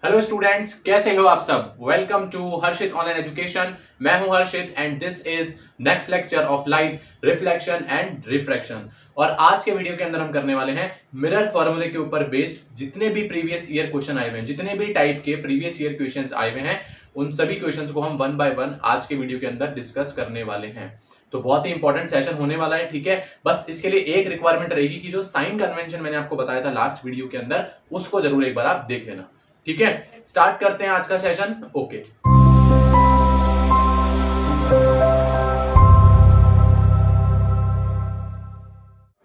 Hello students, कैसे हो आप सब। Welcome to Harshit online education. मैं हूं Harshit and this is next lecture of light, reflection and refraction. और आज के वीडियो के अंदर हम करने वाले हैं मिरर फॉर्मूले के ऊपर बेस्ड जितने भी प्रीवियस ईयर क्वेश्चन आए हुए हैं, जितने भी टाइप के प्रीवियस ईयर क्वेश्चंस आए हुए हैं, उन सभी क्वेश्चंस को हम वन बाय वन आज के वीडियो के अंदर डिस्कस करने वाले हैं। तो बहुत ही इंपॉर्टेंट सेशन होने वाला है, ठीक है। बस इसके लिए एक रिक्वायरमेंट रहेगी कि जो साइन कन्वेंशन मैंने आपको बताया था लास्ट वीडियो के अंदर, उसको जरूर एक बार आप देख लेना, ठीक है। स्टार्ट करते हैं आज का सेशन। ओके,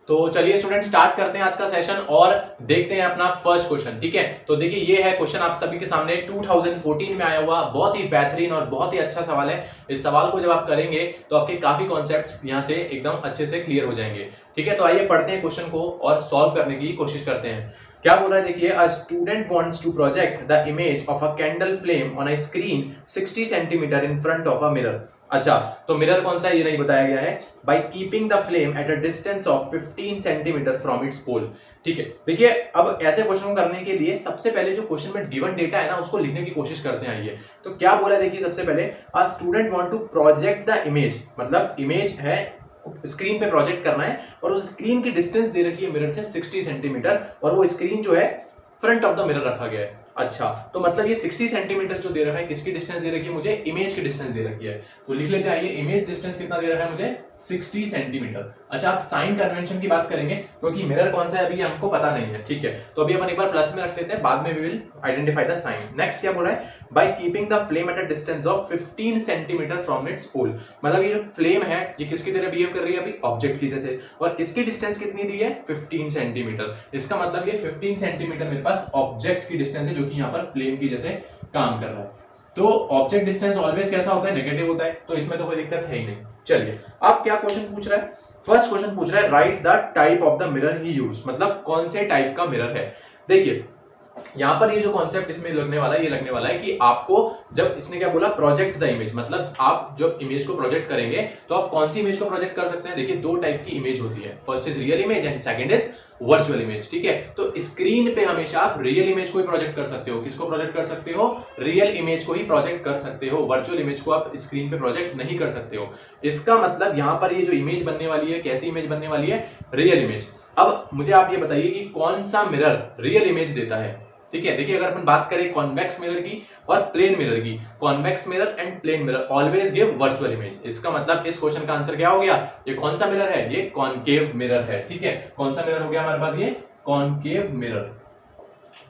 तो चलिए स्टूडेंट स्टार्ट करते हैं आज का सेशन और देखते हैं अपना फर्स्ट क्वेश्चन, ठीक है। तो देखिए ये है क्वेश्चन आप सभी के सामने 2014 में आया हुआ, बहुत ही बेहतरीन और बहुत ही अच्छा सवाल है। इस सवाल को जब आप करेंगे तो आपके काफी कॉन्सेप्ट्स यहां से एकदम अच्छे से क्लियर हो जाएंगे, ठीक है। तो आइए पढ़ते हैं क्वेश्चन को और सॉल्व करने की कोशिश करते हैं। क्या बोल रहा है, देखिए, a student wants to project the image of a candle flame on a screen 60 centimetre in front of a mirror. अच्छा, तो मिरर कौन सा है ये नहीं बताया गया है। By keeping the flame at a distance of 15 centimetre from its pole, ठीक है। देखिए, अब ऐसे क्वेश्चन करने के लिए सबसे पहले जो क्वेश्चन में गिवन डेटा है ना, उसको लिखने की कोशिश करते हैं। आइए, तो क्या बोला है, देखिए, सबसे पहले a student want to project the image, मतलब इमेज है, स्क्रीन पे प्रोजेक्ट करना है और उस स्क्रीन की डिस्टेंस दे रखी है मिरर से 60 सेंटीमीटर और वो स्क्रीन जो है फ्रंट ऑफ द मिरर रखा गया है। अच्छा, तो मतलब ये 60 सेंटीमीटर जो दे रखा है, किसकी डिस्टेंस दे रखी है मुझे, इमेज की डिस्टेंस दे रखी है। तो लिख लेते हैं, आइए, इमेज डिस्टेंस कितना दे रखा है मुझे, 60 सेंटीमीटर। अच्छा, आप साइन कन्वेंशन की बात करेंगे क्योंकि मिरर कौन सा है अभी हमको पता नहीं है, ठीक है। तो अभी अपन एक बार प्लस में रख लेते हैं, बाद में we will identify the sign. Next क्या बोला है, by keeping the flame at a distance of 15 centimetre from its pole. मतलब ये जो फ्लेम है ये किसकी तरह बिहेव कर रही है, अभी ऑब्जेक्ट की जैसे, और इसकी डिस्टेंस कितनी दी है, 15 सेंटीमीटर। इसका मतलब ये 15 सेंटीमीटर मेरे पास ऑब्जेक्ट की डिस्टेंस है जो कि यहाँ पर फ्लेम की जैसे काम कर रहा है। तो ऑब्जेक्ट डिस्टेंस ऑलवेज कैसा होता है, नेगेटिव होता है, तो इसमें तो कोई दिक्कत है ही नहीं। चलिए, अब क्या क्वेश्चन पूछ रहा है, फर्स्ट क्वेश्चन पूछ रहा है, right the type of the mirror he use, मतलब कौन से टाइप का मिरर है। देखिए, यहां पर ये जो कॉन्सेप्ट इसमें लगने वाला है, ये लगने वाला है कि आपको, जब इसने क्या बोला, प्रोजेक्ट द इमेज, मतलब आप जब इमेज को प्रोजेक्ट करेंगे तो आप कौन सी इमेज को प्रोजेक्ट कर सकते हैं। देखिए, दो टाइप की इमेज होती है, first is real image and second is virtual image, ठीक है। तो स्क्रीन पे हमेशा आप रियल इमेज को ही प्रोजेक्ट कर सकते हो। किसको प्रोजेक्ट कर सकते हो, रियल इमेज को ही प्रोजेक्ट कर सकते हो, वर्चुअल इमेज को आप स्क्रीन पे प्रोजेक्ट नहीं कर सकते हो। इसका मतलब यहां पर ये जो इमेज बनने वाली है, कैसी इमेज बनने वाली है, रियल इमेज। अब मुझे आप ये बताइए कि कौन सा मिरर रियल इमेज देता है, ठीक है। देखिए, अगर अपन बात करें कॉन्वेक्स मिरर की और प्लेन मिरर की, convex mirror and plane mirror always give virtual image. इसका मतलब इस क्वेश्चन का आंसर क्या हो गया, ये कौन सा मिरर है, ये कॉनकेव मिरर है, ठीक है। कौन सा मिरर हो गया हमारे पास, ये कॉनकेव मिरर।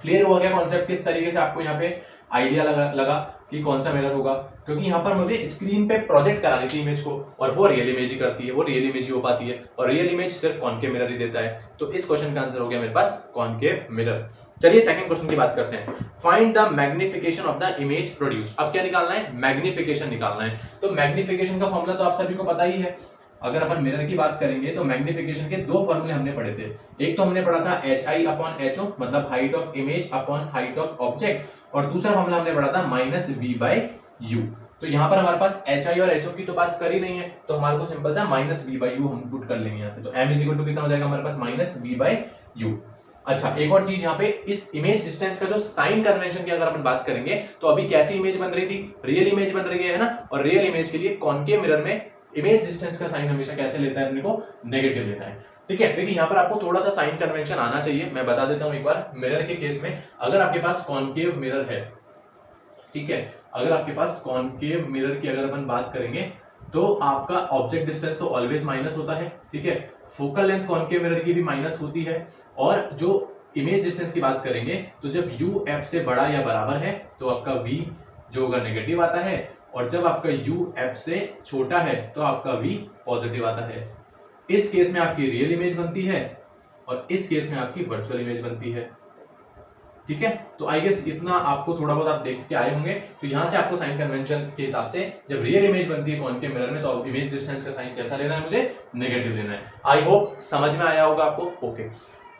क्लियर हुआ क्या कॉन्सेप्ट, किस तरीके से आपको यहाँ पे आइडिया लगा कि कौन सा मिरर होगा, क्योंकि यहाँ पर मुझे स्क्रीन पे प्रोजेक्ट करानी थी इमेज को और वो रियल इमेज ही करती है, वो रियल इमेज ही हो पाती है और रियल इमेज सिर्फ कॉनकेव मिरर ही देता है। तो इस क्वेश्चन का आंसर हो गया मेरे पास कॉनकेव मिरर। चलिए सेकंड क्वेश्चन की बात करते हैं, find the magnification of the image produce. अब क्या निकालना है, मैग्निफिकेशन निकालना है। तो मैग्निफिकेशन का फॉर्मूला तो आप सभी को पता ही है। अगर अपन मिरर की बात करेंगे तो मैग्निफिकेशन के दो फॉर्मूले हमने पढ़े थे। एक तो हमने पढ़ा था HI अपॉन HO, मतलब height of image upon height of object, और दूसरा फॉर्मूला हमने पढ़ा था -V/U। तो यहाँ पर हमारे पास HI और HO की तो बात कर ही नहीं है, तो हमारे को सिंपल सा -V/U हम पुट कर लेंगे यहाँ से। तो M = कितना हो जाएगा हमारे पास, -V/U। अच्छा, एक और चीज, यहाँ पे इस इमेज डिस्टेंस का जो साइन कन्वेंशन की अगर अपन बात करेंगे तो अभी कैसी इमेज बन रही थी, रियल इमेज बन रही है ना। और रियल इमेज के लिए कॉनकेव मिरर में इमेज डिस्टेंस का साइन हमेशा कैसे लेता है, अपने को नेगेटिव लेना है, ठीक है। देखिए, यहाँ पर आपको थोड़ा सा साइन कन्वेंशन आना चाहिए, मैं बता देता हूं एक बार। मिरर के केस में अगर आपके पास कॉनकेव मिरर है, ठीक है, अगर आपके पास कॉनकेव मिरर की अगर अपन बात करेंगे तो आपका ऑब्जेक्ट डिस्टेंस तो ऑलवेज माइनस होता है, ठीक है। फोकल लेंथ कॉनकेव मिरर की भी माइनस होती है, और जो इमेज डिस्टेंस की बात करेंगे तो जब U F से बड़ा या बराबर है तो आपका V जो होगा नेगेटिव आता है, और जब आपका U F से छोटा है तो आपका V पॉजिटिव आता है। इस केस में आपकी रियल इमेज बनती है और इस केस में आपकी वर्चुअल इमेज बनती है, ठीक है। तो आई गेस इतना आपको थोड़ा बहुत आप देख के आए होंगे। तो यहां से आपको साइन कन्वेंशन के हिसाब से जब रियल इमेज बनती है कॉनकेव मिरर में तो इमेज डिस्टेंस का साइन कैसा लेना है, मुझे नेगेटिव लेना है। आई होप समझ में आया होगा आपको। ओके,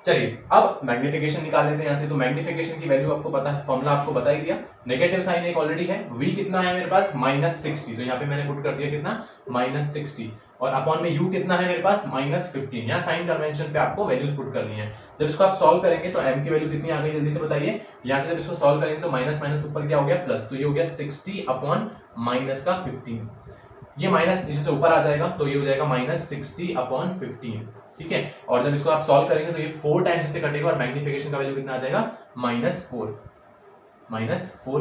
चलिए अब मैग्निफिकेशन निकाल लेते हैं यहाँ से। तो मैग्निफिकेशन की वैल्यू आपको पता है, फॉर्मूला आपको बता ही दिया। नेगेटिव साइन एक ऑलरेडी है, V कितना है मेरे पास, -60। तो यहाँ पे मैंने पुट कर दिया कितना, -60। और अपॉन में u कितना है मेरे पास -15। यहाँ साइन कन्वेंशन पे आपको वैल्यूज पुट करनी है। जब इसको आप सॉल्व करेंगे तो m की वैल्यू कितनी आ गई जल्दी से बताइए। यहाँ से जब इसको सॉल्व करेंगे तो माइनस माइनस ऊपर क्या हो गया प्लस, तो ये हो गया 60 अपॉन माइनस का 15। ये माइनस नीचे से ऊपर आ जाएगा तो ये हो जाएगा -60 अपॉन 15, ठीक है। और जब इसको आप सॉल्व करेंगे तो ये 4 टाइम्स से कटेगा और मैग्निफिकेशन का वैल्यू कितना आ जाएगा -4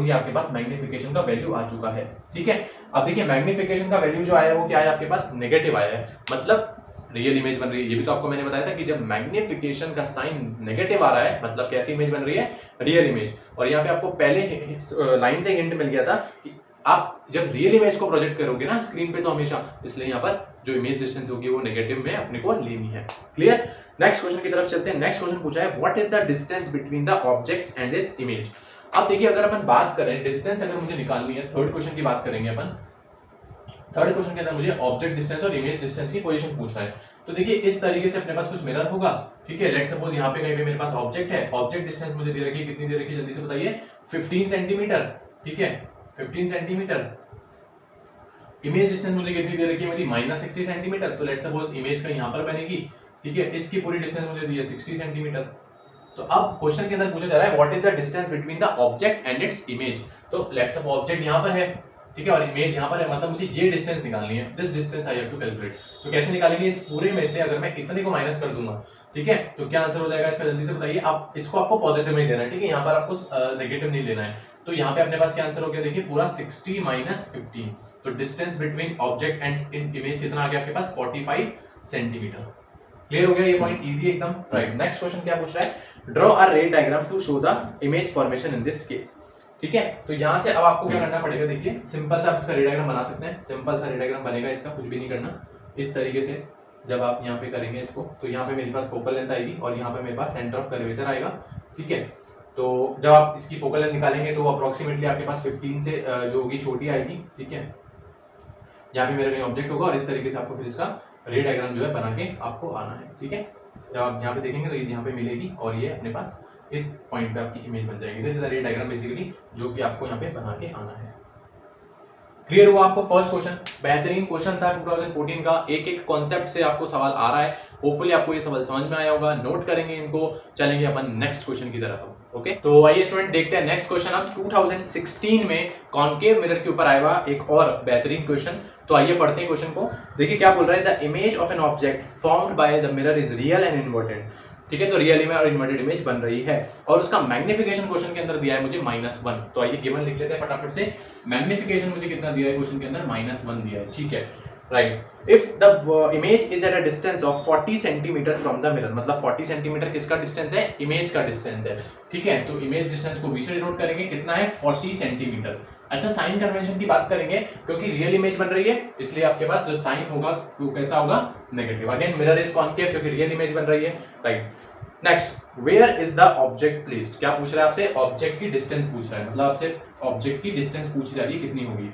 ये आपके पास मैग्निफिकेशन का वैल्यू आ चुका है, ठीक है। अब देखिए मैग्निफिकेशन का वैल्यू जो आया है वो क्या है आपके पास नेगेटिव आया है, मतलब रियल इमेज बन रही है। ये भी तो आपको मैंने बताया था कि जब मैग्निफिकेशन का साइन नेगेटिव आ रहा है मतलब कैसी इमेज बन रही है, रियल इमेज। और यहाँ पे आपको पहले लाइन से हिंट मिल गया था कि आप जब रियल इमेज को प्रोजेक्ट करोगे ना स्क्रीन पे तो हमेशा, इसलिए यहाँ पर जो इमेज डिस्टेंस होगी वो नेगेटिव में अपने को लेनी है। क्लियर। नेक्स्ट क्वेश्चन की तरफ चलते हैं। नेक्स्ट क्वेश्चन पूछा है what is the distance between the object and its image. अब देखिए अगर अपन बात करें डिस्टेंस अगर मुझे निकालनी है, थर्ड क्वेश्चन की बात करेंगे अपन। थर्ड क्वेश्चन के अंदर मुझे ऑब्जेक्ट डिस्टेंस और इमेज डिस्टेंस की पोजीशन पूछना है। तो देखिए इस तरीके से अपने पास कुछ मिरर होगा, ठीक है। लेट्स सपोज यहाँ पे कहीं पे मेरे पास ऑब्जेक्ट है, ऑब्जेक्ट डिस्टेंस मुझे दे रखी है, कितनी दे रखी है जल्दी से बताइए, 15 सेंटीमीटर, ठीक है 15 सेंटीमीटर। इमेज डिस्टेंस मुझे कितनी दे रखी है मेरी -60 सेंटीमीटर। तो लेट्स सपोज इमेज का यहाँ पर बनेगी, ठीक है। इसकी पूरी डिस्टेंस मुझे दी है 60 सेंटीमीटर। तो अब क्वेश्चन के अंदर पूछा जा रहा है what is the distance between the object and its image. तो लेट्स सपोज ऑब्जेक्ट यहाँ पर है, ठीक है, और इमेज यहाँ पर है, मतलब मुझे ये डिस्टेंस निकालनी है, this distance I have to calculate. तो कैसे निकालेंगे, इस पूरे में से अगर मैं इतने को माइनस कर दूंगा, ठीक है, तो क्या आंसर हो जाएगा इसका जल्दी से बताइए। आप इसको आपको पॉजिटिव में देना है, ठीक है, यहाँ पर आपको नेगेटिव नहीं लेना है। तो यहाँ पे अपने पास क्या आंसर हो गया देखिए पूरा 60 - 15। तो distance between object and image कितना आ गया आपके पास 45 सेंटीमीटर। क्लियर हो गया ये पॉइंट, इजी एकदम, राइट। नेक्स्ट क्वेश्चन क्या पूछ रहा है, draw a ray diagram to show the image formation in this case, ठीक है। तो यहां से अब आपको क्या करना पड़ेगा, देखिए सिंपल सा आप इसका रे डायग्राम बना सकते हैं, सिंपल सा रे डायग्राम बनेगा इसका, कुछ भी नहीं करना। इस तरीके से जब आप यहाँ पे करेंगे इसको तो यहाँ पे मेरे पास फोकल लेंथ आएगी और यहाँ पे मेरे पास सेंटर ऑफ कर्वेचर आएगा, ठीक है। तो जब आप इसकी फोकल लेंथ निकालेंगे तो अप्रोक्सीमेटली आपके पास 15 से जो होगी छोटी आएगी, ठीक है। यहाँ पे मेरा कहीं ऑब्जेक्ट होगा और इस तरीके से आपको फिर इसका रे डायग्राम जो है बना के आपको आना है, ठीक है। जब आप यहाँ पे देखेंगे तो ये यहाँ पे मिलेगी और ये अपने पास इस पॉइंट पे आपकी इमेज बन जाएगी। This is the ray diagram basically जो कि आपको यहाँ पे बना के आना है। क्लियर हुआ आपको फर्स्ट क्वेश्चन, बेहतरीन क्वेश्चन था 2014 का, एक एक कॉन्सेप्ट से आपको सवाल आ रहा है। होपफुली आपको ये सवाल समझ में आया होगा, नोट करेंगे इनको, चलेंगे अपन नेक्स्ट क्वेश्चन की तरफ। ओके, तो आइए स्टूडेंट देखते हैं नेक्स्ट क्वेश्चन। अब 2016 में कॉनकेव मिरर के ऊपर आया हुआ एक और बेहतरीन क्वेश्चन, तो आइए पढ़ते हैं क्वेश्चन को। देखिए क्या बोल रहा है, the image of an object formed by the mirror is real and inverted, ठीक है। तो रियल इमेज और इन्वर्टेड इमेज बन रही है और उसका मैग्निफिकेशन क्वेश्चन के अंदर दिया है मुझे -1। तो आइए गिवन लिख लेते हैं फटाफट से। मैग्निफिकेशन मुझे कितना दिया है क्वेश्चन के अंदर, -1 दिया है, ठीक है, right. If the image is eight a distance of 40 centimetre from the mirror, मतलब 40 सेंटीमीटर किसका डिस्टेंस है, इमेज का डिस्टेंस है, ठीक है। तो इमेज डिस्टेंस को b से डिनोट करेंगे, कितना है 40 सेंटीमीटर। अच्छा, साइन कन्वेंशन की बात करेंगे क्योंकि रियल इमेज बन रही है इसलिए आपके पास जो साइन होगा वो कैसा होगा, negative. Again mirror is concave क्योंकि रियल इमेज बन रही है, right. Next, where is the object placed, क्या पूछ रहा है आपसे, ऑब्जेक्ट की डिस्टेंस पूछ रहा है, मतलब आपसे ऑब्जेक्ट की डिस्टेंस पूछी जा रही है कितनी होगी,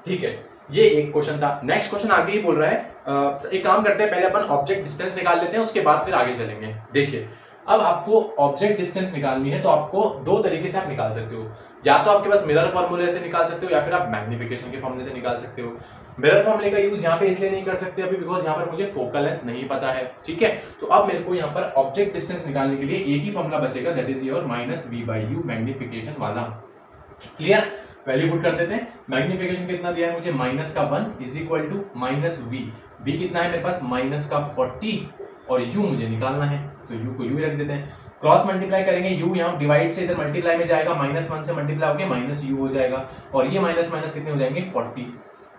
ठीक है। ये एक क्वेश्चन था। नेक्स्ट क्वेश्चन आगे ही बोल रहा है, एक काम करते हैं पहले अपन ऑब्जेक्ट डिस्टेंस निकाल लेते हैं, उसके बाद फिर आगे चलेंगे। देखिए अब आपको ऑब्जेक्ट डिस्टेंस निकालनी है तो आपको दो तरीके से आप निकाल सकते हो, या तो आपके पास मिरर फॉर्मूले से निकाल सकते हो या फिर आप मैग्निफिकेशन के फॉर्मूले से निकाल सकते हो। मिरर फॉर्मूले का यूज यहाँ पे इसलिए नहीं कर सकते अभी बिकॉज यहाँ पर मुझे फोकल लेंथ नहीं पता है, ठीक है। तो अब मेरे को यहाँ पर ऑब्जेक्ट डिस्टेंस निकालने के लिए एक ही फॉर्मूला बचेगा, that is your -v/u magnification वाला। क्लियर, वैल्यू पुट कर देते हैं। मैग्निफिकेशन कितना दिया है मुझे, -1 is equal to -v। v कितना है मेरे पास -40 और u मुझे निकालना है तो u को u रख देते हैं। क्रॉस मल्टीप्लाई करेंगे, u यहाँ डिवाइड से इधर मल्टीप्लाई में जाएगा, -1 से मल्टीप्लाई होकर -u हो जाएगा और ये माइनस माइनस कितने हो जाएंगे 40,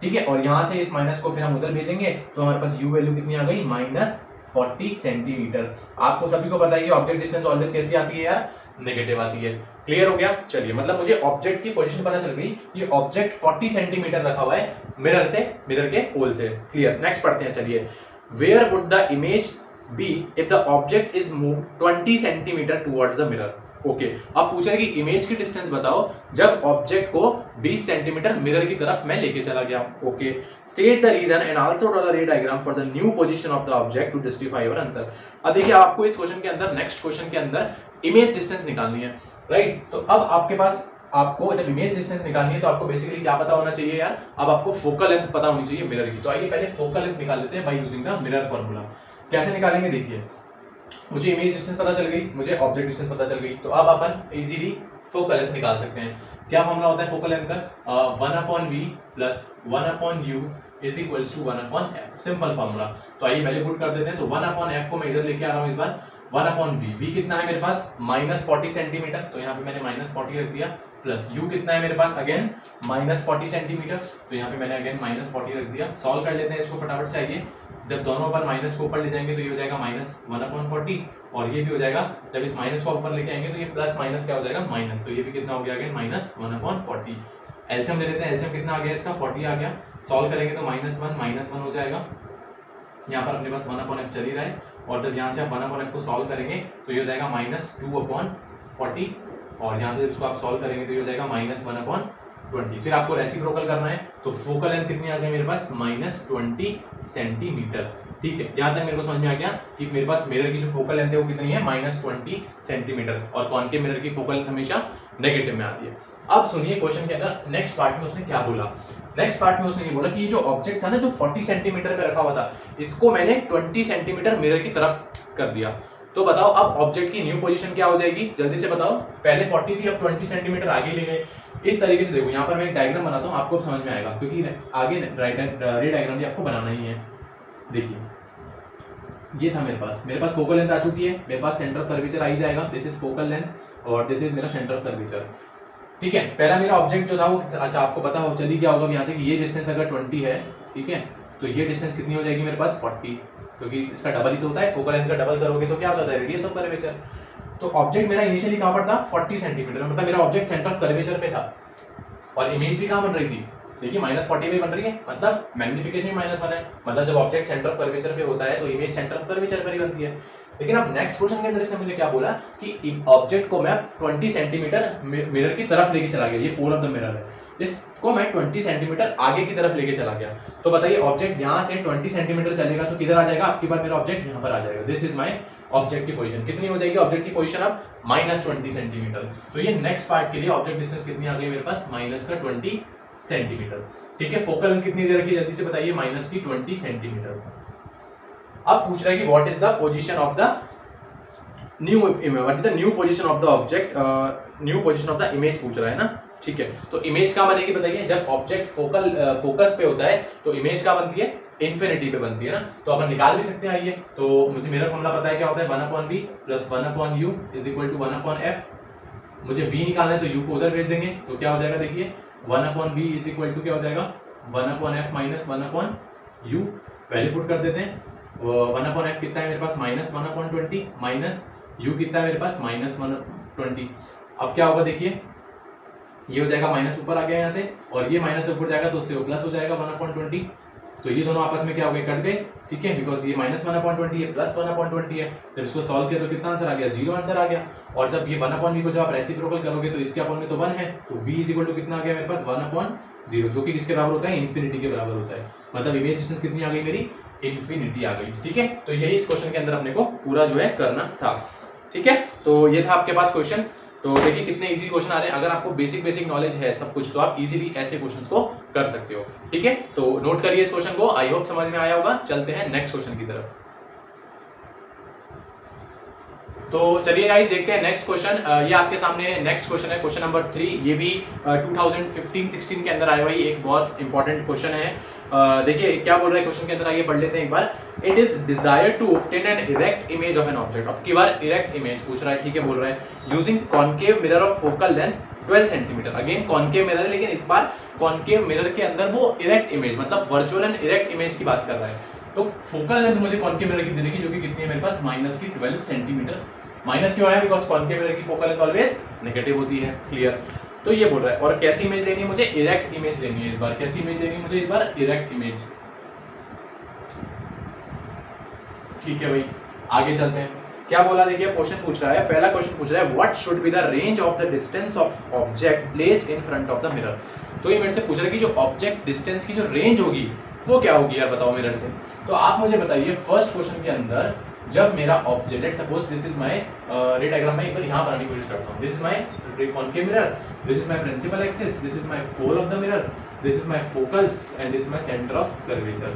ठीक है। और यहाँ से इस माइनस को फिर हम उधर भेजेंगे तो हमारे पास u वैल्यू कितनी आ गई -40 सेंटीमीटर। आपको सभी को पता है कि ऑब्जेक्ट डिस्टेंस ऑलवेज कैसी आती है यार, नेगेटिव आती है। क्लियर हो गया, चलिए मतलब मुझे ऑब्जेक्ट की पोजीशन पता चल गई, ये ऑब्जेक्ट 40 सेंटीमीटर रखा हुआ है मिरर से, मिरर के पोल से। क्लियर, नेक्स्ट पढ़ते हैं, चलिए। Where would the image be if the object is move 20 centimetre towards the mirror. Okay, अब पूछ रहे हैं कि इमेज की डिस्टेंस बताओ जब ऑब्जेक्ट को 20 सेंटीमीटर मिरर की तरफ मैं लेके चला गया। Okay, state the reason and also draw the ray diagram for the new position of the object to justify your answer. अब देखिए आपको इस क्वेश्चन के अंदर, नेक्स्ट क्वेश्चन के अंदर इमेज डिस्टेंस निकालनी है, राइट। तो अब आपके पास आपको जब इमेज डिस्टेंस निकालनी है तो आपको बेसिकली क्या पता होना चाहिए यार, अब आपको फोकल लेंथ पता होनी चाहिए मिरर की। तो आइए पहले फोकल लेंथ निकाल लेते हैं by using the mirror formula. कैसे निकालेंगे देखिए, मुझे इमेज डिस्टेंस पता चल गई, मुझे ऑब्जेक्ट डिस्टेंस पता चल गई, तो अब अपन इजीली फोकल लेंथ निकाल सकते हैं। क्या फॉर्मूला होता है फोकल लेंथ का? 1/v plus 1/u is equals to 1/f, simple formula. तो आइए वैल्यू पुट कर देते हैं। तो 1/f को मैं इधर लेके आ रहा हूं इस बार, 1/v, v कितना है मेरे पास -40 सेंटीमीटर, तो यहाँ पे मैंने -40 रख दिया, प्लस u कितना है मेरे पास अगेन -40 सेंटीमीटर, तो यहाँ पे मैंने अगेन -40 रख दिया। सॉल्व कर लेते हैं इसको फटाफट से। आइए, जब दोनों पर माइनस को ऊपर ले जाएंगे तो ये हो जाएगा -1/40, और ये भी हो जाएगा, जब इस माइनस को ऊपर लेके आएंगे तो ये प्लस माइनस क्या हो जाएगा माइनस, तो ये भी कितना हो गया अगेन -1/40। एलसीएम ले लेते हैं, एलसीएम कितना आ गया इसका 40 आ गया। सॉल्व करेंगे तो -1 हो जाएगा, यहाँ पर अपने पास 1/f चल ही रहा है, और जब यहाँ से आप 1/f को सॉल्व करेंगे तो ये हो जाएगा -2/40, और यहाँ से इसको आप सॉल्व करेंगे तो ये हो जाएगा -1/20। फिर आपको रेसिप्रोकल करना है, तो फोकल लेंथ कितनी आ गई मेरे पास -20 सेंटीमीटर। ठीक है, यहाँ तक मेरे को समझ में आ गया कि मेरे पास मिरर की जो फोकल लेंथ है वो कितनी है -20 सेंटीमीटर, और कॉनकेव मिरर की फोकल लेंथ हमेशा नेगेटिव में आती है। अब सुनिए क्वेश्चन के अंदर नेक्स्ट पार्ट में उसने क्या बोला। नेक्स्ट पार्ट में उसने ये बोला कि ये जो ऑब्जेक्ट था ना जो 40 सेंटीमीटर पे रखा हुआ था, इसको मैंने 20 सेंटीमीटर मिरर की तरफ कर दिया। तो बताओ अब ऑब्जेक्ट की न्यू पोजीशन क्या हो जाएगी, जल्दी से बताओ। पहले 40 थी, अब 20 सेंटीमीटर आगे ले गए। इस तरीके से देखो, यहाँ पर मैं एक डायग्राम बनाता हूँ, आपको समझ में आएगा, क्योंकि आगे रे डायग्राम भी आपको बनाना ही है। देखिए, ये था मेरे पास फोकल लेंथ आ चुकी है, मेरे पास सेंटर ऑफ कर्वेचर आ ही जाएगा, दिस इज फोकल लेंथ और दिस इज मेरा सेंटर ऑफ कर्वेचर। ठीक है, पहला मेरा ऑब्जेक्ट जो था वो, अच्छा आपको पता हो चली क्या होगा यहाँ से कि ये डिस्टेंस अगर 20 है, ठीक है, तो ये डिस्टेंस कितनी हो जाएगी मेरे पास 40, क्योंकि इसका डबल ही तो होता है, फोकल लेंथ का डबल करोगे तो क्या हो जाता है रेडियस ऑफ कर्वेचर। तो ऑब्जेक्ट मेरा इनिशियली कहाँ पर था 40 सेंटीमीटर, मतलब मेरा ऑब्जेक्ट सेंटर ऑफ कर्वेचर पे था, और इमेज भी कहाँ बन रही थी, देखिए -40 पे बन रही है, मतलब मैग्निफिकेशन -1 है, मतलब जब ऑब्जेक्ट सेंटर ऑफ कर्वेचर पे होता है तो इमेज सेंटर ऑफ कर्वेचर पर ही बनती है। लेकिन अब नेक्स्ट क्वेश्चन के अंदर इसने मुझे क्या बोला कि ऑब्जेक्ट को मैं 20 सेंटीमीटर मिरर की तरफ लेके चला गया, ये पोल ऑफ द मिरर है, इसको मैं 20 सेंटीमीटर आगे की तरफ लेके चला गया। तो बताइए ऑब्जेक्ट यहाँ से 20 सेंटीमीटर चलेगा तो किधर आ जाएगा, आपकी बार मेरा ऑब्जेक्ट यहाँ पर आ जाएगा। दिस इज माई ऑब्जेक्ट की पोजीशन। कितनी हो जाएगी ऑब्जेक्ट की पोजीशन अब -20 सेंटीमीटर। तो ये नेक्स्ट पार्ट के लिए ऑब्जेक्ट डिस्टेंस कितनी आ गई मेरे पास -20 सेंटीमीटर। ठीक है, फोकल लेंथ कितनी दे रखी है जल्दी से बताइए -20 सेंटीमीटर। अब पूछ रहा है कि what is the position of the knew what is the new position of the object, new position of the image पूछ रहा है ना। ठीक है, तो इमेज कहाँ बनेगी बताइए, जब ऑब्जेक्ट फोकस पे होता है तो इमेज कहाँ बनती है, इन्फिनिटी पे बनती है ना। तो अपन निकाल भी सकते हैं। आइए, तो मुझे मेरा फॉर्मूला पता है क्या होता है, 1/v plus 1/u is equal to 1/f। मुझे v निकालना है तो u को उधर भेज देंगे, तो क्या हो जाएगा देखिए 1/v इज इक्वल टू क्या हो जाएगा 1/f minus 1/u। Value put कर देते हैं, 1/f कितना है मेरे पास -1/20 माइनस u कितना है मेरे पास -1/20। अब क्या होगा देखिए, ये हो जाएगा माइनस ऊपर आ गया यहाँ से, और ये माइनस ऊपर जाएगा तो उससे प्लस हो जाएगा 1/20। तो ये दोनों आपस में क्या हो गए, कट गए। ठीक है, बिकॉज ये -1/20 है प्लस 1/20 है। जब इसको सॉल्व किया तो कितना आंसर आ गया, 0 आंसर आ गया। और जब ये 1/v को जब आप रेसिप्रोकल करोगे तो इसके अपॉन में तो 1 है, तो v इज इक्वल टू कितना आ गया मेरे पास 1/0, जो कि किसके बराबर होता है, इन्फिनिटी के बराबर होता है। मतलब इमेज डिस्टेंस कितनी आ गई मेरी, इन्फिनिटी आ गई। ठीक है, तो यही इस क्वेश्चन के अंदर अपने को पूरा जो है करना था। ठीक है, तो ये था आपके पास क्वेश्चन। तो देखिए कितने इजी क्वेश्चन आ रहे हैं। अगर आपको बेसिक नॉलेज है सब कुछ तो आप इजीली ऐसे क्वेश्चंस को कर सकते हो। ठीक है, तो नोट करिए इस क्वेश्चन को, आई होप समझ में आया होगा। चलते हैं नेक्स्ट क्वेश्चन की तरफ। तो चलिए गाइस देखते हैं नेक्स्ट क्वेश्चन। ये आपके सामने नेक्स्ट क्वेश्चन है, क्वेश्चन नंबर 3। ये भी 2015-16 के अंदर आया हुआ एक बहुत इंपॉर्टेंट क्वेश्चन है। देखिए क्या बोल रहा है क्वेश्चन के अंदर, आइए पढ़ लेते हैं एक बार। It is desire to obtain an erect image of an object. अब की बार इरेक्ट इमेज पूछ रहा है, ठीक है, बोल रहा है using concave mirror of focal length 12 centimetre. Again concave mirror है, लेकिन इस बार कॉनकेव मिरर के अंदर वो इरेक्ट इमेज मतलब वर्चुअल एंड इरेक्ट इमेज की बात कर रहा है। तो फोकल लेंथ मुझे कॉनकेव मिरर की दे देगी, जो कि कितनी है मेरे पास -12 सेंटीमीटर। माइनस क्यों आया, बिकॉज कॉनकेव मिरर की फोकल लेंथ ऑलवेज नेगेटिव होती है। क्लियर, तो ये बोल रहा है। और कैसी इमेज लेनी है मुझे, इरेक्ट इमेज लेनी है इस बार। कैसी इमेज लेनी है मुझे इस बार, इरेक्ट इमेज। ठीक है भाई, आगे चलते हैं। क्या बोला देखिए, क्वेश्चन पूछ रहा है, पहला क्वेश्चन पूछ रहा है what should be the range of the distance of object placed in front of the mirror. तो ये मेरे से पूछ रहा है कि जो ऑब्जेक्ट डिस्टेंस की जो रेंज होगी वो क्या होगी यार, बताओ मिरर से। तो आप मुझे बताइए फर्स्ट क्वेश्चन के अंदर जब मेरा object, let's suppose this is my रे डायग्राम, मैं एक बार यहाँ पर आने की कोशिश करता हूँ। This is my concave mirror, this is my principal axis, this is my pole of the mirror, this is my focus and this is my centre of curvature.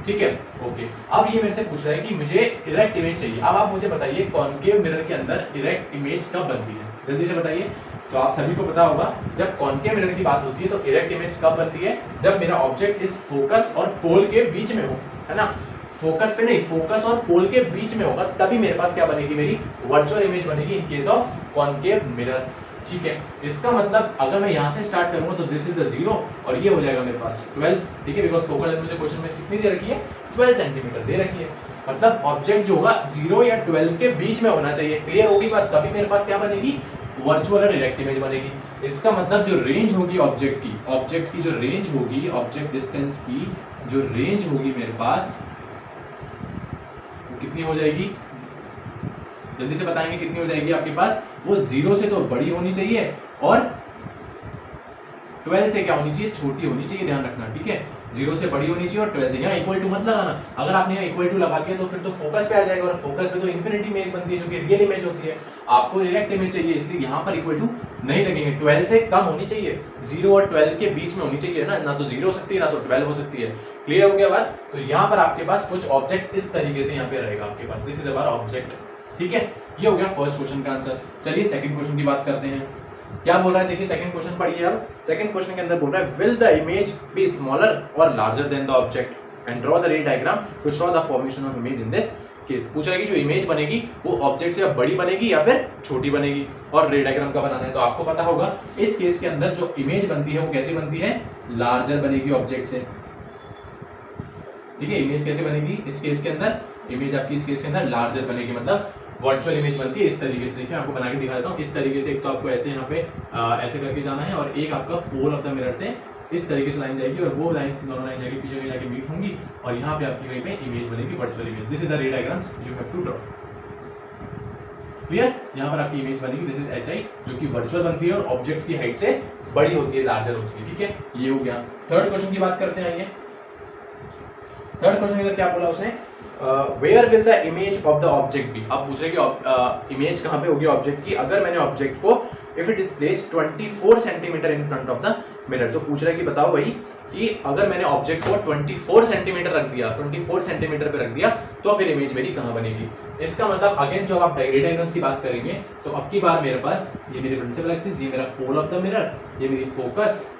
ठीक है, ओके। अब ये मेरे से पूछ रहा है कि मुझे इरेक्ट इमेज चाहिए। अब आप मुझे बताइए कॉन्केव मिरर के अंदर इरेक्ट इमेज कब बनती है, जल्दी से बताइए। तो आप सभी को पता होगा जब कॉन्केव मिरर की बात होती है तो इरेक्ट इमेज कब बनती है, जब मेरा ऑब्जेक्ट इस फोकस और पोल के बीच में हो, है ना। फोकस पे नहीं, फोकस और पोल के बीच में होगा, तभी मेरे पास क्या बनेगी, मेरी वर्चुअल इमेज बनेगी in case of concave mirror. ठीक है, इसका मतलब अगर मैं यहाँ से स्टार्ट करूंगा तो दिस इज द 0 और ये हो जाएगा मेरे पास 12। ठीक है, बिकॉज फोकल लेंथ मुझे क्वेश्चन में कितनी दे रखी है, 12 सेंटीमीटर दे रखी है। मतलब ऑब्जेक्ट जो होगा 0 या 12 के बीच में होना चाहिए। क्लियर होगी बात, तभी मेरे पास क्या बनेगी, वर्चुअल और इरेक्ट इमेज बनेगी। इसका मतलब जो रेंज होगी ऑब्जेक्ट की जो रेंज होगी, ऑब्जेक्ट डिस्टेंस की जो रेंज होगी मेरे पास, वो कितनी हो जाएगी, जल्दी से बताएंगे कितनी हो जाएगी आपके पास। वो 0 से तो बड़ी होनी चाहिए और 12 से क्या होनी चाहिए, छोटी होनी चाहिए, ध्यान रखना। ठीक है, 0 से बड़ी होनी चाहिए और 12 से, यहाँ इक्वल टू मत लगाना। अगर आपने यहाँ इक्वल टू लगा दिया तो फिर तो फोकस पे आ जाएगा और फोकस पे तो इन्फिनिटी इमेज बनती है जो कि रियल इमेज होती है। आपको डायरेक्ट इमेज चाहिए, इसलिए यहाँ पर इक्वल टू नहीं लगेंगे। 12 से कम होनी चाहिए, 0 और 12 के बीच में होनी चाहिए ना तो 0 हो सकती है ना तो 12 हो सकती है। क्लियर हो गया बात। तो यहाँ पर आपके पास कुछ ऑब्जेक्ट इस तरीके से यहाँ पे रहेगा आपके पास, दिस इज अवर ऑब्जेक्ट। ठीक है, ये हो गया फर्स्ट क्वेश्चन का आंसर। चलिए सेकंड क्वेश्चन की बात करते हैं। क्या बोल रहा है, देखिए सेकंड क्वेश्चन पढ़िए। अब सेकंड क्वेश्चन के अंदर बोल रहा है will the image be smaller और larger than the object and draw the ray diagram to show the formation of image in this case. पूछ रहा है कि जो इमेज बनेगी वो ऑब्जेक्ट से बड़ी बनेगी या फिर छोटी बनेगी और रे डायग्राम का बनाना है। तो आपको पता होगा इस केस के अंदर जो इमेज बनती है वो कैसी बनती है, लार्जर बनेगी ऑब्जेक्ट से। ठीक है, इमेज कैसे बनेगी इस केस के अंदर, इमेज आपकी इस केस के अंदर लार्जर बनेगी, मतलब वर्चुअल इमेज बनती है इस तरीके से। देखिए आपको बना के दिखा देता हूँ इस तरीके से। एक तो आपको ऐसे यहाँ पे ऐसे करके जाना है और एक आपका पोल ऑफ द मिरर से इस तरीके से लाइन जाएगी और वो लाइन दोनों लाइन जाके पीछे जाके मीट होंगी और यहाँ पे आपकी वहीं पे इमेज बनेगी, virtual image. This is the ray diagrams you have to draw. Clear, यहाँ पर आपकी इमेज बनेगी, दिस इज HI जो कि वर्चुअल बनती है और ऑब्जेक्ट की हाइट से बड़ी होती है, लार्जर होती है। ठीक है, ये हो गया। थर्ड क्वेश्चन की बात करते हैं। आइए थर्ड क्वेश्चन इधर क्या बोला उसने, where will the image of the object be. अब पूछ रहे कि इमेज कहाँ पे होगी ऑब्जेक्ट की, अगर मैंने ऑब्जेक्ट को if it is placed 24 centimetre in front of the mirror. तो पूछ रहा है कि बताओ भाई कि अगर मैंने ऑब्जेक्ट को 24 सेंटीमीटर रख दिया, 24 सेंटीमीटर पे रख दिया तो फिर इमेज मेरी कहाँ बनेगी। इसका मतलब अगेन जब आप रे डायग्राम्स की बात करेंगे तो अब की बार मेरे पास ये मेरी प्रिंसिपल एक्सिस, ये मेरा पोल ऑफ द मिरर, ये मेरी फोकस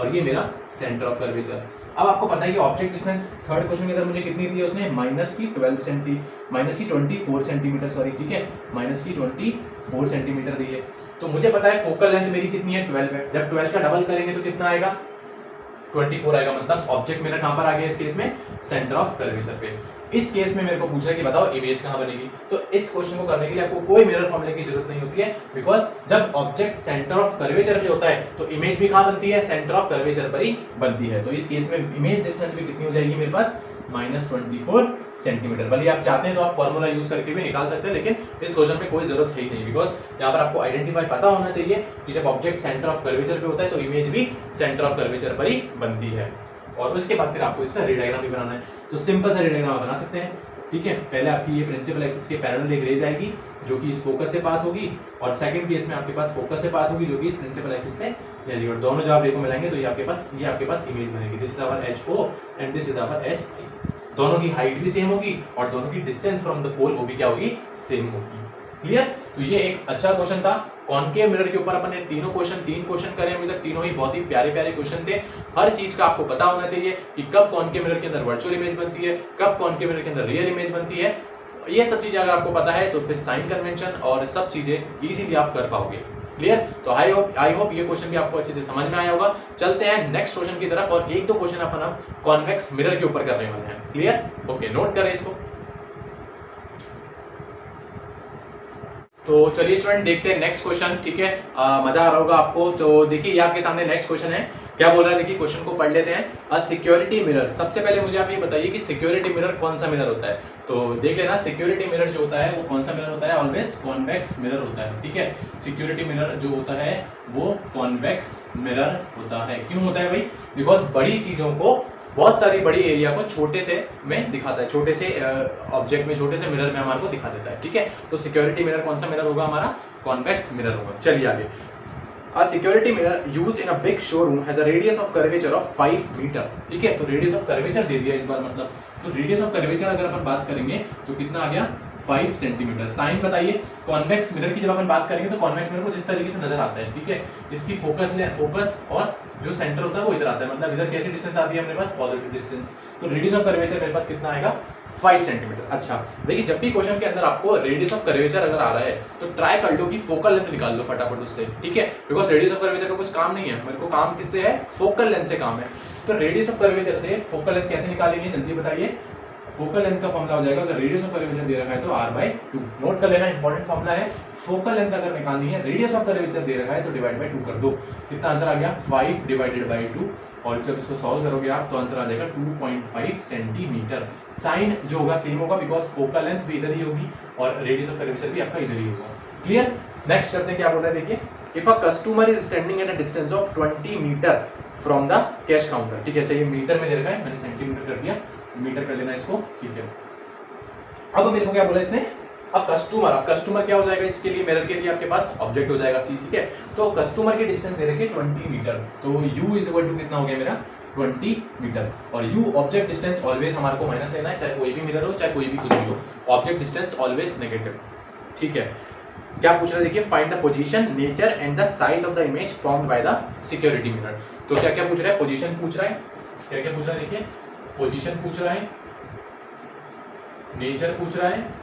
और ये मेरा सेंटर ऑफ कर्वेचर। अब आपको पता है कि ऑब्जेक्ट डिस्टेंस थर्ड क्वेश्चन के अंदर मुझे कितनी दी है उसने, माइनस की 24 सेंटीमीटर सॉरी। ठीक है, माइनस की 24 सेंटीमीटर दी है। तो मुझे पता है फोकल लेंथ मेरी कितनी है, 12 है। जब 12 का डबल करेंगे तो कितना आएगा, 24 आएगा। मतलब ऑब्जेक्ट मेरा कहां पर आ गया इस केस में, सेंटर ऑफ कर्वेचर पे। इस केस में मेरे को पूछ रहा है कि बताओ इमेज कहां बनेगी। तो इस क्वेश्चन को करने के लिए आपको कोई मिरर फॉर्मूले की जरूरत नहीं होती है, बिकॉज जब ऑब्जेक्ट सेंटर ऑफ कर्वेचर पे होता है तो इमेज भी कहां बनती है, सेंटर ऑफ कर्वेचर पर ही बनती है। तो इस केस में इमेज डिस्टेंस भी कितनी हो जाएगी मेरे पास, -24 सेंटीमीटर। भले आप चाहते हैं तो आप फॉर्मूला यूज करके भी निकाल सकते हैं, लेकिन इस क्वेश्चन में कोई जरूरत है ही नहीं, बिकॉज यहाँ पर आपको आइडेंटिफाई पता होना चाहिए कि जब ऑब्जेक्ट सेंटर ऑफ कर्वेचर पे होता है तो इमेज भी सेंटर ऑफ कर्वेचर पर ही बनती है। और उसके बाद फिर आपको इसका रे डायग्राम भी बनाना है। तो सिंपल सा रे डायग्राम बना सकते हैं। ठीक है, पहले आपकी ये प्रिंसिपल एक्सिस के पैरेलल एक रेज आएगी जो कि इस फोकस से पास होगी, और सेकंड केस में आपके पास फोकस से पास होगी जो कि इस प्रिंसिपल एक्सिस से जाएगी, और दोनों जब आप देखो मिलाएंगे तो ये आपके पास इमेज बनेगी। This is our HO and this is our HI। दोनों की हाइट भी सेम होगी और दोनों की डिस्टेंस फ्रॉम द पोल वो भी क्या होगी, सेम होगी। क्लियर। तो ये एक अच्छा क्वेश्चन था। कॉनकेव मिरर के ऊपर अपन ने तीन क्वेश्चन करे अभी तक, तीनों ही बहुत ही प्यारे क्वेश्चन थे। हर चीज का आपको पता होना चाहिए कि कब कॉनकेव मिरर के अंदर वर्चुअल इमेज बनती है, कब कॉनकेव मिरर के अंदर रियल इमेज बनती है। ये सब चीजें अगर आपको पता है तो फिर साइन कन्वेंशन और सब चीजें इजीली आप कर पाओगे। क्लियर। तो आई होप ये क्वेश्चन भी आपको अच्छे से समझ में आया होगा। चलते हैं नेक्स्ट क्वेश्चन की तरफ, और एक दो क्वेश्चन अपन अब कॉन्वेक्स मिरर के ऊपर करने वाले हैं। क्लियर, ओके, नोट करें इसको। तो चलिए स्टूडेंट देखते हैं नेक्स्ट क्वेश्चन। ठीक है, मजा आ रहा होगा आपको। तो देखिए ये आपके सामने नेक्स्ट क्वेश्चन है। क्या बोल रहा है, देखिए क्वेश्चन को पढ़ लेते हैं। A security mirror. सबसे पहले मुझे आप ये बताइए कि सिक्योरिटी मिरर कौन सा मिरर होता है। तो देख लेना, सिक्योरिटी मिरर जो होता है वो कौन सा मिरर होता है, ऑलवेज कॉन्वेक्स मिरर होता है। ठीक है, सिक्योरिटी मिरर जो होता है वो कॉन्वेक्स मिरर होता है। क्यों होता है भाई, बिकॉज बड़ी चीजों को बहुत सारी बड़ी एरिया को छोटे से में दिखाता है, छोटे से ऑब्जेक्ट में, छोटे से मिरर में हमारे को दिखा देता है, ठीक है। तो सिक्योरिटी मिरर कौन सा मिरर होगा हमारा? कॉन्वेक्स मिरर होगा। चलिए आगे, A security mirror used in a big showroom has a radius of curvature of 5 metre, ठीक है। तो रेडियस ऑफ कर्वेचर दे दिया इस बार, मतलब तो रेडियस ऑफ कर्वेचर अगर अपन बात करेंगे तो कितना आ गया? 5 सेंटीमीटर। साइन बताइए। कॉन्वेक्स मिरर की जब अपन बात करेंगे तो कॉन्वेक्स मिरर को जिस तरीके से नजर आता है, ठीक है, इसकी फोकस और जो सेंटर होता है वो इधर आता है, मतलब इधर कैसी डिस्टेंस आती है अपने पास? Positive distance. तो रेडियस ऑफ कर्वेचर मेरे पास कितना आएगा? 5 सेंटीमीटर। अच्छा देखिए, जब भी क्वेश्चन के अंदर आपको रेडियस ऑफ कर्वेचर अगर आ रहा है तो ट्राई कर लो कि फोकल लेंथ निकाल लो फटाफट उससे, ठीक है, बिकॉज रेडियस ऑफ कर्वेचर का कुछ काम नहीं है, मेरे को काम किससे है? फोकल लेंथ से काम है। तो रेडियस ऑफ कर्वेचर से फोकल लेंथ कैसे निकालेंगे, जल्दी बताइए। फोकल लेंथ का फॉर्मूला हो जाएगा, अगर रेडियस ऑफ कर्वेचर दे रखा है तो r/2, नोट कर लेना, इंपॉर्टेंट फॉर्मूला है। फोकल लेंथ अगर निकालनी है, रेडियस ऑफ कर्वेचर दे रखा है तो डिवाइड बाय 2 कर दो। कितना आंसर आ गया? 5 डिवाइडेड बाय 2, और जब इसको सॉल्व करोगे आप तो आंसर आ जाएगा 2.5 सेंटीमीटर। साइन जो होगा सेम होगा, बिकॉज फोकल लेंथ भी इधर ही होगी और रेडियस ऑफ कर्वेचर भी आपका इधर ही होगा। क्लियर? नेक्स्ट करते हैं, क्या बोल रहा है देखिए। If a customer is standing at a distance of 20 metre from the cash counter, ठीक है, चाहिए मीटर में दे रखा है, मैंने सेंटीमीटर कर दिया, मीटर कर लेना इसको, ठीक है। अब मेरे को क्या बोला इसने? अब कस्टमर क्या हो जाएगा इसके लिए? मिरर के लिए आपके पास ऑब्जेक्ट हो जाएगा सी, ठीक है। तो कस्टमर की डिस्टेंस दे रखी है 20 मीटर, तो u इज इक्वल टू कितना हो गया मेरा? 20 मीटर। और u ऑब्जेक्ट डिस्टेंस ऑलवेज हमारे को माइनस लेना है, चाहे कोई भी मिरर हो, चाहे कोई भी कुछ भी हो, ऑब्जेक्ट डिस्टेंस ऑलवेज नेगेटिव, ठीक है। क्या पूछ रहा है देखिए, find the position, nature and the size of the image formed by the security mirror. तो क्या क्या पूछ रहा है? पोजीशन पूछ रहा है, क्या क्या पूछ रहा है देखिए, पोजीशन पूछ रहा है, नेचर पूछ रहा है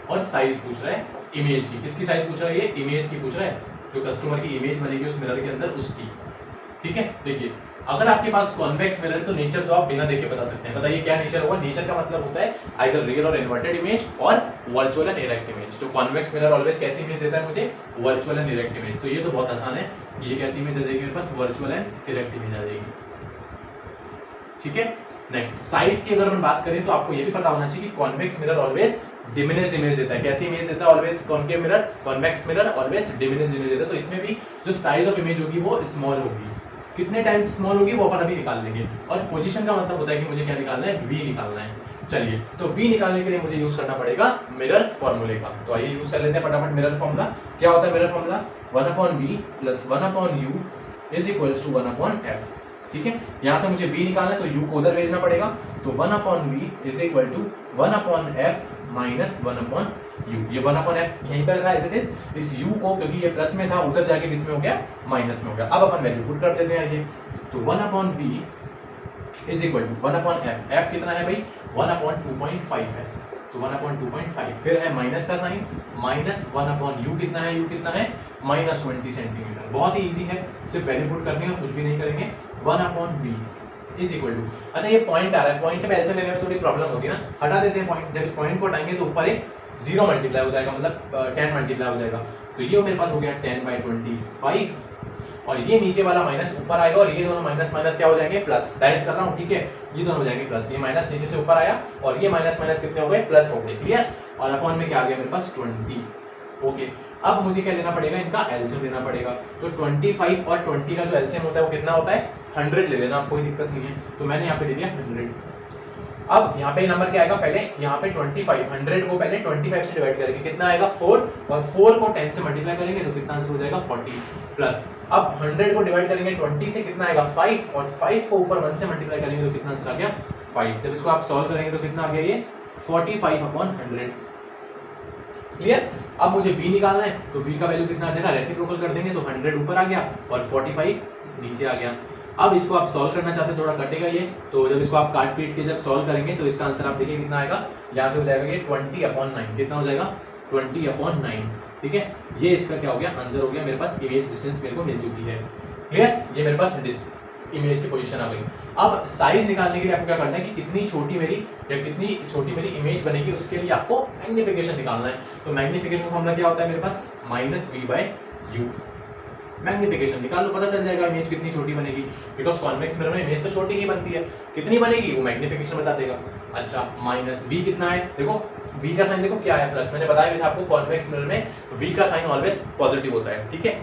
और साइज पूछ रहा है इमेज की। किसकी साइज पूछ रहा है? ये इमेज की पूछ रहा है, जो कस्टमर की इमेज बनेगी उस मिरर के अंदर उसकी, ठीक है। देखिए, अगर आपके पास कॉन्वेक्स मिरर तो नेचर तो आप बिना देखे बता सकते हैं। बताइए क्या नेचर होगा? नेचर का मतलब होता है आइदर रियल और इन्वर्टेड इमेज और वर्चुअल एंड इरेक्ट इमेज। तो कॉन्वेक्स मिरर ऑलवेज कैसी इमेज देता है मुझे? Virtual and erect image. तो ये तो बहुत आसान है, ये कैसी इमेज आ जाएगी मेरे पास? वर्चुअल एंड इरेक्ट इमेज आ जाएगी, ठीक है। नेक्स्ट, साइज की अगर हम बात करें तो आपको ये भी पता होना चाहिए कि convex mirror always diminished image देता है। कैसी इमेज देता है? Always concave mirror, convex mirror always diminished image देता है। तो इसमें भी जो साइज ऑफ इमेज होगी वो स्मॉल होगी। कितने टाइम्स स्मॉल होगी वो अपन अभी निकाल लेंगे। और पोजीशन का मतलब होता है कि मुझे क्या निकालना है? v निकालना है। चलिए, तो v निकालने के लिए मुझे यूज करना पड़ेगा मिरर फॉर्मूले का। तो आइए यूज कर लेते हैं फटाफट मिरर फॉर्मूला। क्या होता है mirror formula? 1/v plus 1/u is equal to 1/f, ठीक है। यहाँ से मुझे v निकालना है तो u को उधर भेजना पड़ेगा, तो 1/v is equal to 1/f minus 1/u। ये 1/f यहीं पर था एज इट इज, इस u को क्योंकि ये प्लस में था उधर जाके किस में हो गया? माइनस में हो गया। अब अपन वैल्यू पुट कर देते हैं ये, तो 1/v is equal to 1/f, f कितना है भाई? 1/2.5 है, तो 1/2.5, फिर है माइनस का साइन, माइनस 1/u कितना है? u कितना है? Minus 20 centimetre. बहुत ही ईजी है, सिर्फ वैल्यू पुट करनी है और कुछ भी नहीं करेंगे। 1/v इज इक्वल टू, अच्छा ये पॉइंट आ रहा है, पॉइंट पे एलसीएम लेने में थोड़ी प्रॉब्लम होती है ना, हटा देते हैं पॉइंट। जब इस पॉइंट को हटाएंगे तो ऊपर एक 0 मल्टीप्लाई हो जाएगा, मतलब 10 मल्टीप्लाई हो जाएगा। तो ये मेरे पास हो गया 10/25, और ये नीचे वाला माइनस ऊपर आएगा, और ये दोनों माइनस माइनस क्या हो जाएंगे? प्लस। डायरेक्ट कर रहा हूँ, ठीक है, ये दोनों हो जाएंगे प्लस। ये माइनस नीचे से ऊपर आया और ये माइनस माइनस कितने हो गए? प्लस हो गए, क्लियर। और अपॉन में क्या आ गया मेरे पास? 20, ओके। अब मुझे क्या लेना पड़ेगा? इनका एलसीएम लेना पड़ेगा। तो 25 और 20 का जो एलसीएम होता है वो कितना होता है? 100 ले लेना, कोई दिक्कत नहीं है। तो मैंने यहाँ पे ले लिया 100। अब यहाँ पे नंबर क्या आएगा? पहले यहाँ पे 25, 100 को पहले 25 से डिवाइड करेंगे, कितना आएगा? 4, और 4 को 10 से मल्टीप्लाई करेंगे तो कितना आंसर हो जाएगा? 40 प्लस। अब 100 को डिवाइड करेंगे 20 से, कितना आएगा? 5, और 5 को ऊपर 1 से मल्टीप्लाई करेंगे तो कितना आंसर आ गया? 5। जब इसको आप सॉल्व करेंगे तो कितना आ गया? ये 45/100, क्लियर। अब मुझे v निकालना है, तो v का वैल्यू कितना आ जाएगा? रेसिप्रोकल कर देंगे तो 100 ऊपर आ गया और 45 नीचे आ गया। अब इसको आप सॉल्व करना चाहते हैं, थोड़ा कटेगा ये, तो जब इसको आप काट पीट के जब सॉल्व करेंगे तो इसका आंसर आप देखिए कितना आएगा। यहाँ से हो जाएगा ये 20/9, कितना हो जाएगा? 20/9, ठीक है। ये इसका क्या हो गया? आंसर हो गया मेरे पास। इमेज डिस्टेंस मेरे को मिल चुकी है, क्लियर। ये मेरे पास इमेज की पोजीशन आ गई। अब साइज निकालने के लिए आपको क्या करना है कि कितनी छोटी मेरी इमेज बनेगी, उसके लिए आपको मैग्निफिकेशन निकालना है। तो मैग्निफिकेशन का फॉर्मूला क्या होता है मेरे पास? -v/u। मैग्निफिकेशन निकाल लो, पता चल जाएगा इमेज कितनी छोटी बनेगी, बिकॉज कॉन्वेक्स मिरर में इमेज तो छोटी ही बनती है। कितनी बनेगी वो मैग्निफिकेशन बता देगा। अच्छा, माइनस v कितना है? देखो v का साइन देखो क्या है? प्लस। मैंने बताया भी था आपको कॉन्वेक्स मिरर में v का साइन ऑलवेज पॉजिटिव होता है, ठीक है।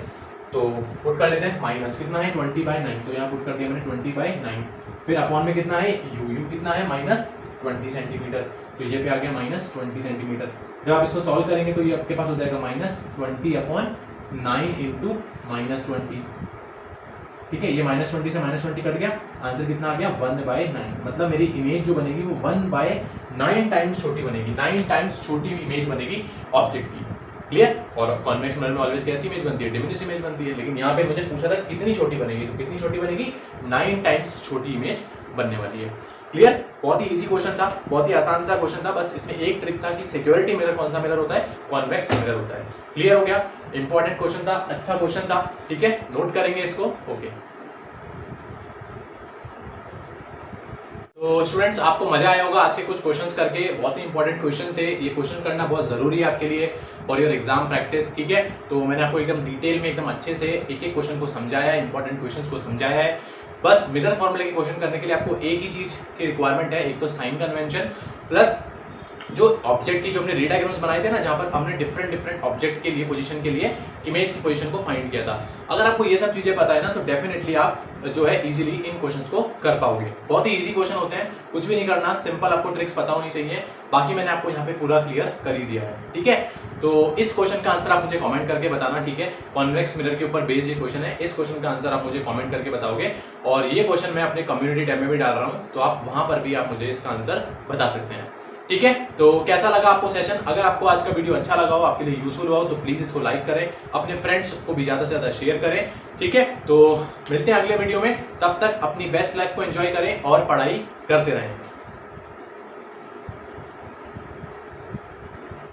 तो पुट कर लेते हैं, माइनस कितना है 20/9, तो यहाँ पुट कर दिया मैंने 20/9, फिर अपॉन में कितना है यू कितना है -20 सेंटीमीटर, तो ये पे आ गया -20 सेंटीमीटर। जब आप इसको सॉल्व करेंगे तो ये आपके पास हो जाएगा -20/9 इंटू -20, ठीक है, ये -20 से -20 कट गया, आंसर कितना आ गया 1/9, मतलब मेरी इमेज जो बनेगी वो 1/9 टाइम्स छोटी बनेगी, 9 टाइम्स छोटी इमेज बनेगी ऑब्जेक्ट की। क्लियर? और कॉन्वेक्स मिरर में ऑलवेज कैसी इमेज बनती है, डिमिनिश इमेज बनती है, लेकिन यहाँ पे मुझे पूछा था कितनी छोटी बनेगी, तो कितनी छोटी बनेगी 9 टाइम्स छोटी इमेज बनने वाली है। क्लियर? बहुत ही इजी क्वेश्चन था, बहुत ही आसान सा क्वेश्चन था, बस इसमें एक ट्रिक था कि सिक्योरिटी मिरर कौन सा मिरर होता है, कॉन्वेक्स मिरर होता है। क्लियर हो गया? इंपॉर्टेंट क्वेश्चन था, अच्छा क्वेश्चन था, ठीक है, नोट करेंगे इसको। ओके, तो स्टूडेंट्स आपको मजा आया होगा आज के कुछ क्वेश्चंस करके, बहुत ही इंपॉर्टेंट क्वेश्चन थे, ये क्वेश्चन करना बहुत जरूरी है आपके लिए फॉर योर एग्जाम प्रैक्टिस, ठीक है। तो मैंने आपको एकदम डिटेल में एकदम अच्छे से एक एक क्वेश्चन को समझाया है, इंपॉर्टेंट क्वेश्चंस को समझाया है। बस मिरर फॉर्मूले के क्वेश्चन करने के लिए आपको एक ही चीज की रिक्वायरमेंट है, एक तो साइन कन्वेंशन प्लस जो ऑब्जेक्ट की जो हमने रीडायग्राम्स बनाए थे ना, जहां पर हमने डिफरेंट ऑब्जेक्ट के लिए पोजीशन के लिए इमेज की पोजीशन को फाइंड किया था। अगर आपको ये सब चीजें पता है ना, तो डेफिनेटली आप जो है इजीली इन क्वेश्चंस को कर पाओगे। बहुत ही इजी क्वेश्चन होते हैं, कुछ भी नहीं करना, सिंपल आपको ट्रिक्स पता होनी चाहिए, बाकी मैंने आपको यहाँ पे पूरा क्लियर कर ही दिया है, ठीक है। तो इस क्वेश्चन का आंसर आप मुझे कमेंट करके बताना, ठीक है। कॉन्वेक्स मिरर के ऊपर बेस्ड ये क्वेश्चन है, इस क्वेश्चन का आंसर आप मुझे कमेंट करके बताओगे, और ये क्वेश्चन मैं अपने कम्युनिटी टैब में भी डाल रहा हूँ, तो आप वहां पर भी आप मुझे इसका आंसर बता सकते हैं, ठीक है। तो कैसा लगा आपको सेशन? अगर आपको आज का वीडियो अच्छा लगा हो, आपके लिए यूजफुल हुआ हो, तो प्लीज इसको लाइक करें, अपने फ्रेंड्स को भी ज्यादा से ज्यादा शेयर करें, ठीक है। तो मिलते हैं अगले वीडियो में, तब तक अपनी बेस्ट लाइफ को एंजॉय करें और पढ़ाई करते रहें।